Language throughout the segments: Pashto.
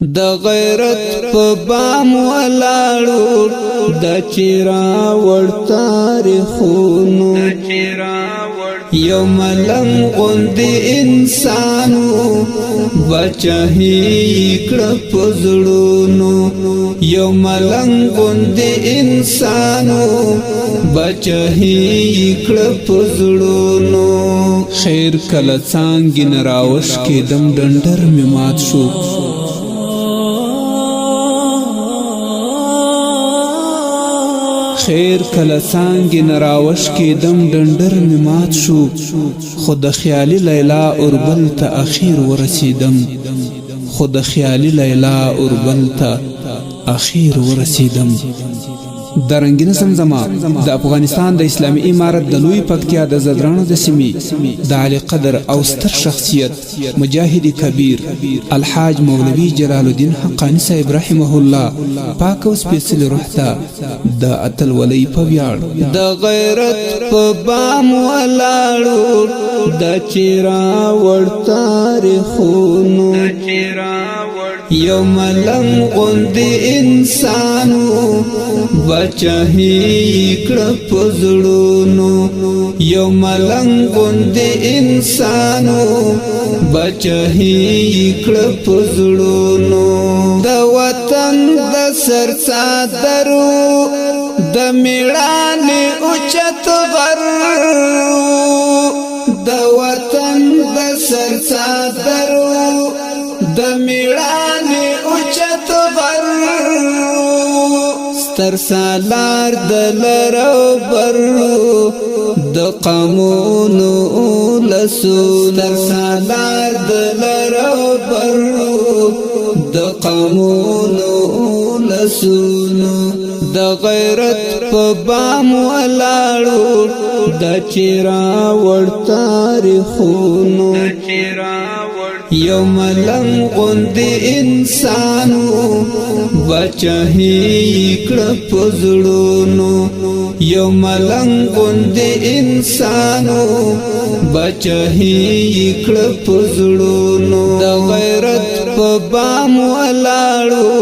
د غیرت په بام ولاړو د چیرا ور تاریخونو یو ملنګ غوندې انسانو بچهي کړه پزړونو یو ملنګ غوندې انسانو بچهي کړه پزړونو خیر کله څنګه نراوش کې دم ډنډر می مات شو خیر کله څنګه نراوش کې دم ډنډر می مات شو خود خیالي لیلا اوربل ته اخیر ورسیدم خود خیالي لیلا اوربل ته اخیر ورسیدم درنګین زمزمه د افغانستان د اسلامي امارت د لوی پکتیا د زدرانو د سیمې د علی قدر او ستر شخصیت مجاهد کبیر الحاج مولوی جلال الدین حقانی صاحب رحمه الله پاک او سپیڅلی روح ته د اتل ولی په ویاړ د غیرت په بام ولاړو د چیرا ور تاریخونو یو ملنګ غوندې انسانو بچهي کړه پزړونو یو ملنګ غوندې انسانو بچهي کړه پزړونو د وطن د سر صدرو د میړانې اوچت غر د وطن د سر صدرو د میړانې اوچت غر ستر سالار د لرو برو د قامونو لسو ستر سالار د لرو برو د قامونو لسونو د غیرت په بام ولاړو د چیرا ور تاریخونو یو ملنګ غوندې انسانو بچهي کړه پزړونو یو ملنګ غوندې انسانو بچهي کړه پزړونو د غیرت په بام ولاړو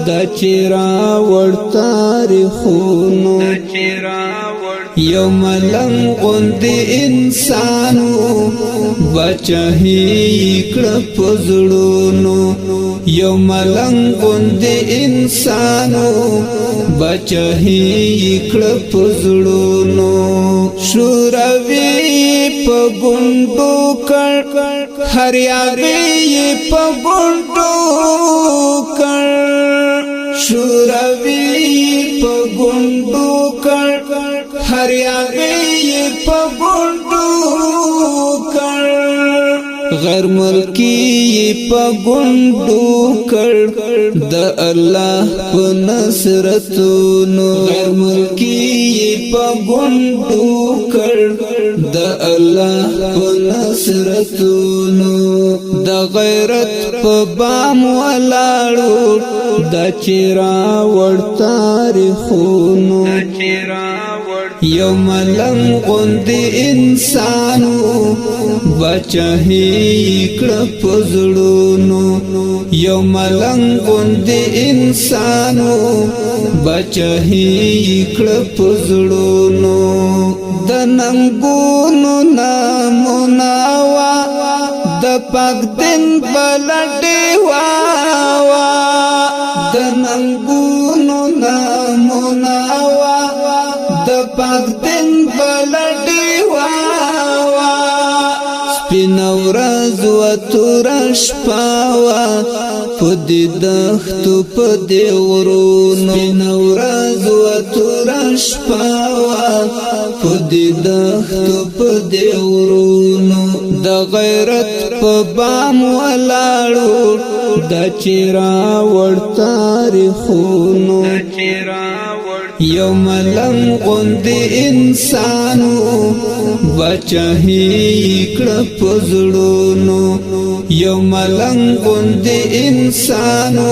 د چیرا ور تاریخونو یو ملنګ غوندې انسانو بچهي کړه پزړونو یو ملنګ غوندې انسانو بچهي کړه پزړونو شوروي په ګوندو کړ هریاوي په ګوندو کړ شوروي په ګوندو کړ هریاوي په ګوندو کړ غیر ملکی په ګوندو کړ د الله په نصرتونو غیر ملکی په ګوندو کړ د الله په نصرتونو د غیرت په بام ولاړو د چیرا ور تاریخونو یو ملنګ غوندې انسانو بچهي کړه پزړونو یو ملنګ غوندې انسانو بچهي کړه پزړونو د ننګونو نامونه وا د پاک دین بلډي وا د ننګونو نامونه وا د پاک دین بلډي وا سپینورز و تورش پاوا پدې دختو پدې ورونو سپینورز و تورش پاوا پدې دختو پدې ورونو د غیرت په بام ولاړو د چیرا ور تاریخونو یو ملنګ غوندې انسانو بچهي کړه پزړونو یو ملنګ غوندې انسانو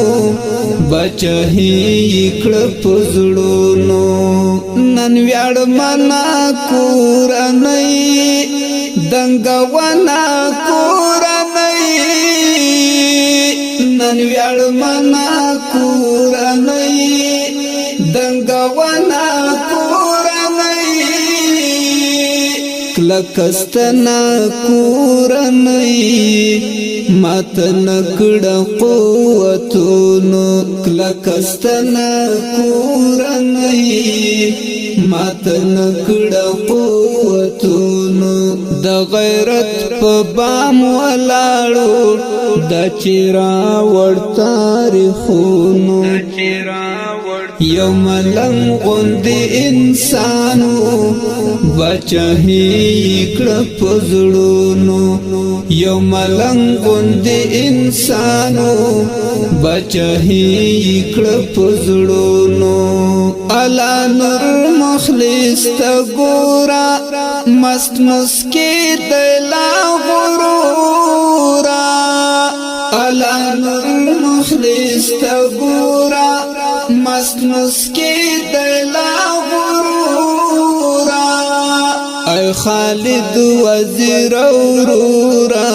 بچهي کړه پزړونو نن ویاړ منا کورنۍ دنګ ونا کورنۍ نن ویړ منا کورنۍ دنګونا کورنۍ کلکستنا کورنۍ مات نکړه قوتونو کلکستنا کورنۍ مات نکړه قوتونو د غیرت په بام ولاړو د چیرا ور تاریخونو یو ملنګ غوندې انسانو بچهی کړه پزړونو یو ملنګ غوندې انسانو بچهی کړه پزړونو الا نور مخلص تا ګورا مست مسکی دلا غرورا الا نور مخلص تا ګورا مست مسکی دلا غرورا اے خالد وزیر اورورا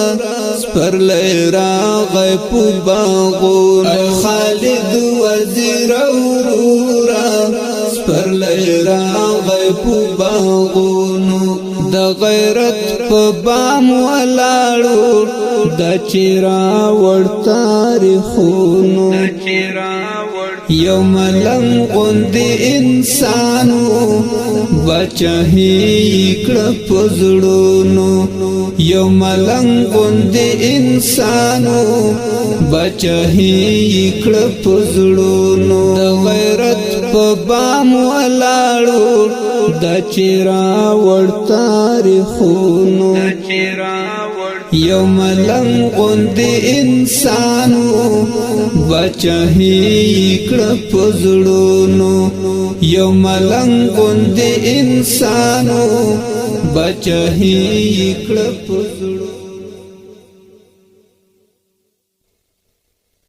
سپر لیرا غیب باغون اے خالد وزیر اورورا سپر لیرا غیب باغونو د غیرت په بام ولاړو د چیرا ور تاریخونو یو ملنګ غوندې انسانو بچهی کړه پزړونو یو ملنګ غوندې انسانو بچهی کړه پزړونو د غیرت په بام ولاړو د چیرا ور تاریخونو یو ملنګ غوندې انسانو بچهی کړه پزړونو یو ملنګ غوندې انسانو بچهی کړه پزړونو